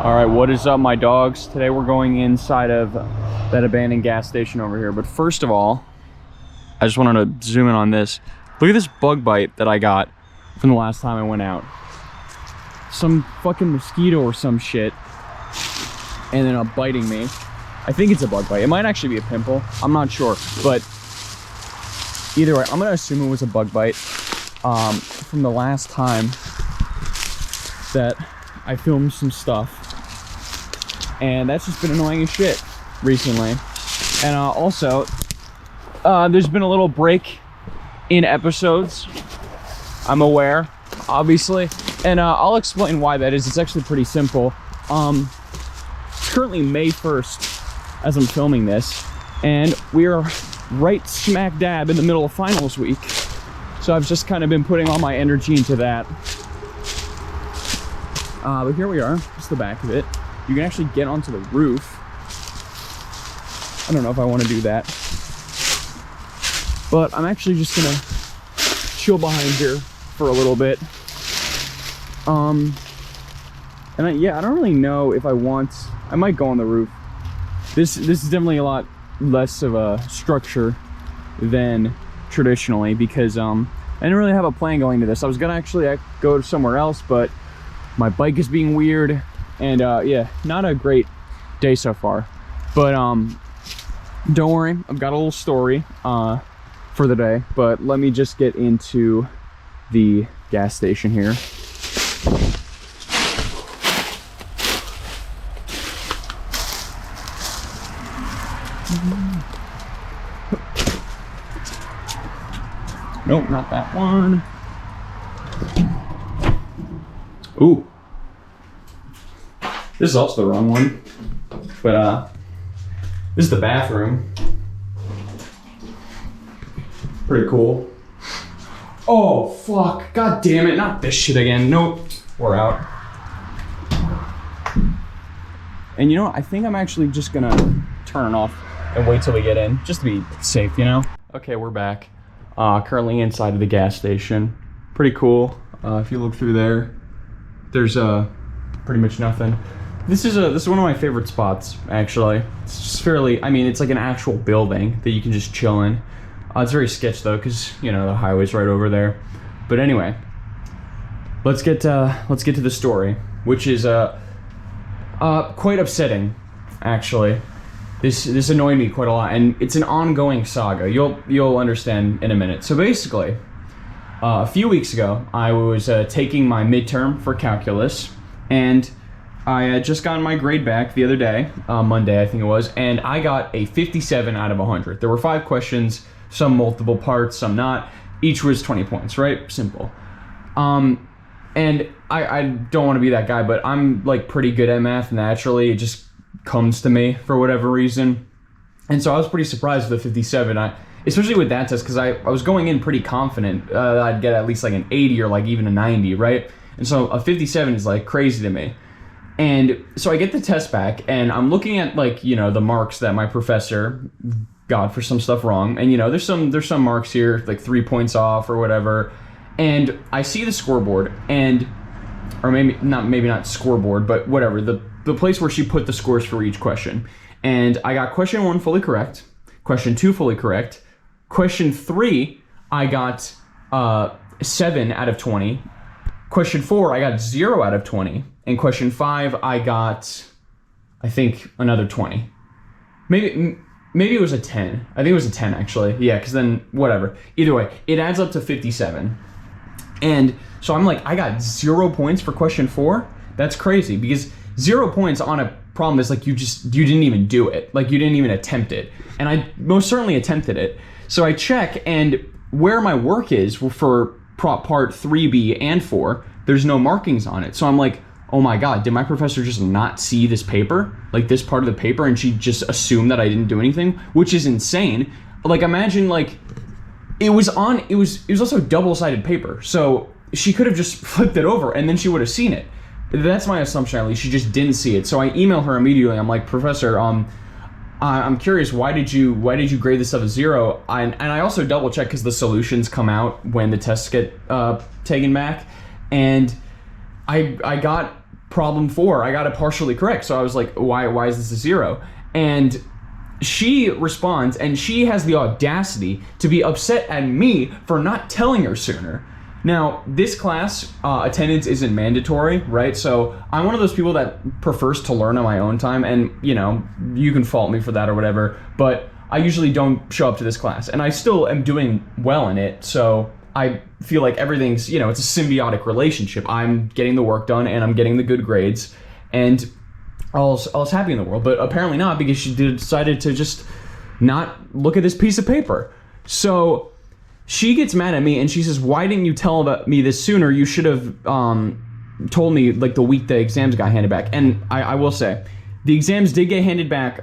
All right, what is up, my dogs? Today we're going inside of that abandoned gas station over here. But first of all, I just wanted to zoom in on this. Look at this bug bite that I got from the last time I went out. Some fucking mosquito or some shit ended up biting me. I think it's a bug bite. It might actually be a pimple. I'm not sure. But either way, I'm gonna assume it was a bug bite from the last time that I filmed some stuff. And that's just been annoying as shit recently. And also, there's been a little break in episodes. I'm aware, obviously. And I'll explain why that is. It's actually pretty simple. It's currently May 1st as I'm filming this. And we are right smack dab in the middle of finals week. So I've just kind of been putting all my energy into that. But here we are, just the back of it. You can actually get onto the roof. I don't know if I want to do that. But I'm actually just gonna chill behind here for a little bit. Yeah, I don't really know if I might go on the roof. This is definitely a lot less of a structure than traditionally because I didn't really have a plan going to this. I was gonna actually go somewhere else, but my bike is being weird. And yeah, not a great day so far, but don't worry, I've got a little story for the day. But let me just get into the gas station here. Nope, not that one. Ooh, this is also the wrong one, but this is the bathroom. Pretty cool. Oh fuck, god damn it, not this shit again. Nope, we're out. And you know what, I think I'm actually just gonna turn it off and wait till we get in, just to be safe, you know? Okay, we're back. Currently inside of the gas station. Pretty cool. If you look through there, there's pretty much nothing. This is one of my favorite spots, actually. It's just fairly, I mean, it's like an actual building that you can just chill in. It's very sketch though, because you know the highway's right over there. But anyway, let's get to the story, which is quite upsetting, actually. This annoyed me quite a lot, and it's an ongoing saga. You'll understand in a minute. So basically, a few weeks ago, I was taking my midterm for calculus, and I had just gotten my grade back the other day, Monday I think it was, and I got a 57 out of 100. There were 5 questions, some multiple parts, some not. Each was 20 points, right? Simple. And I don't want to be that guy, but I'm like pretty good at math naturally. It just comes to me for whatever reason. And so I was pretty surprised with the 57. Especially with that test, because I was going in pretty confident that I'd get at least like an 80 or like even a 90, right? And so a 57 is like crazy to me. And so I get the test back, and I'm looking at like, you know, the marks that my professor got for some stuff wrong. And you know, there's some marks here, like 3 points off or whatever. And I see the scoreboard, and or maybe not scoreboard, but whatever, the place where she put the scores for each question. And I got question 1 fully correct, question 2 fully correct, question 3 I got 7 out of 20, question 4 I got 0 out of 20, and question 5 I got, I think, another 20. Maybe it was a 10. I think it was a 10 actually. Yeah, because then whatever. Either way, it adds up to 57. And so I'm like, I got 0 points for question 4. That's crazy, because 0 points on a problem is like you didn't even do it. Like you didn't even attempt it. And I most certainly attempted it. So I check, and where my work is for prop part 3B and 4, there's no markings on it. So I'm like, oh my god, did my professor just not see this paper? Like this part of the paper, and she just assumed that I didn't do anything? Which is insane. Like imagine like, it was also double-sided paper. So she could have just flipped it over and then she would have seen it. That's my assumption, at least. She just didn't see it. So I email her immediately. I'm like, Professor, I'm curious, why did you grade this stuff a 0? And I also double check because the solutions come out when the tests get taken back, and I got problem 4, I got it partially correct. So I was like, why is this a 0? And she responds, and she has the audacity to be upset at me for not telling her sooner. Now, this class, attendance isn't mandatory, right? So I'm one of those people that prefers to learn on my own time, and, you know, you can fault me for that or whatever, but I usually don't show up to this class, and I still am doing well in it, so I feel like everything's, you know, it's a symbiotic relationship. I'm getting the work done, and I'm getting the good grades, and I was happy in the world, but apparently not, because she decided to just not look at this piece of paper. So she gets mad at me, and she says, why didn't you tell about me this sooner? You should have told me like the week the exams got handed back. And I will say, the exams did get handed back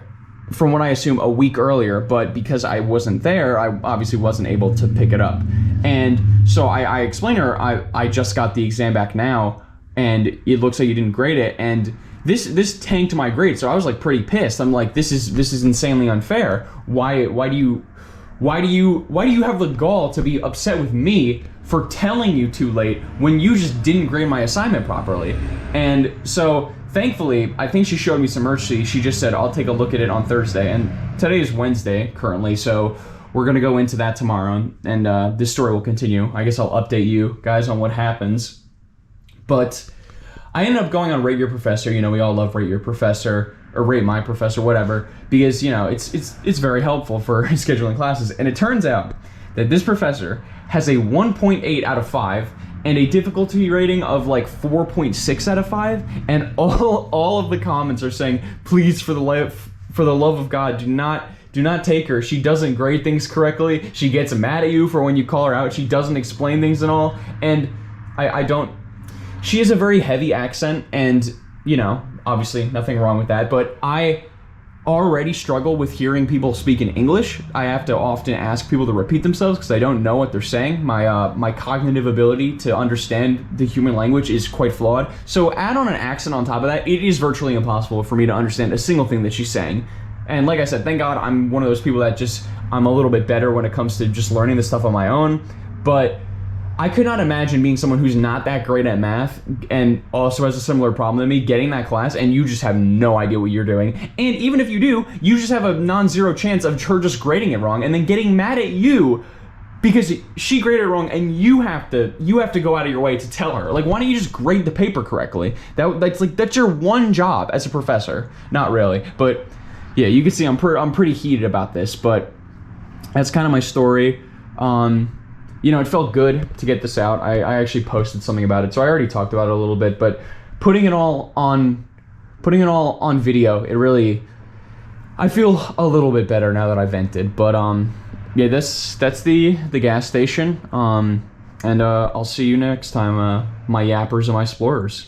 from what I assume a week earlier, but because I wasn't there, I obviously wasn't able to pick it up. And so I explained to her, I just got the exam back now, and it looks like you didn't grade it, and this tanked my grade. So I was like pretty pissed. I'm like, this is insanely unfair. Why do you have the gall to be upset with me for telling you too late when you just didn't grade my assignment properly? And so thankfully, I think she showed me some mercy. She just said, I'll take a look at it on Thursday. And today is Wednesday currently, so we're gonna go into that tomorrow, and this story will continue. I guess I'll update you guys on what happens. But I ended up going on Rate Your Professor. You know, we all love Rate Your Professor, or Rate My Professor, whatever, because, you know, it's very helpful for scheduling classes. And it turns out that this professor has a 1.8 out of 5 and a difficulty rating of like 4.6 out of 5, and all of the comments are saying, please, for the love of God, do not take her. She doesn't grade things correctly. She gets mad at you for when you call her out. She doesn't explain things and all. And I don't. She has a very heavy accent, and, you know, obviously nothing wrong with that, but I already struggle with hearing people speak in English. I have to often ask people to repeat themselves because I don't know what they're saying. My cognitive ability to understand the human language is quite flawed. So add on an accent on top of that, it is virtually impossible for me to understand a single thing that she's saying. And like I said, thank God I'm one of those people that I'm a little bit better when it comes to just learning this stuff on my own, but I could not imagine being someone who's not that great at math and also has a similar problem to me, getting that class, and you just have no idea what you're doing. And even if you do, you just have a non-zero chance of her just grading it wrong and then getting mad at you because she graded it wrong, and you have to go out of your way to tell her. Like, why don't you just grade the paper correctly? That's your one job as a professor. Not really, but yeah, you can see I'm pretty heated about this, but that's kind of my story. You know, it felt good to get this out. I actually posted something about it, so I already talked about it a little bit, but putting it all on video, it really, I feel a little bit better now that I vented. But yeah, that's the gas station. And I'll see you next time, my yappers and my splorers.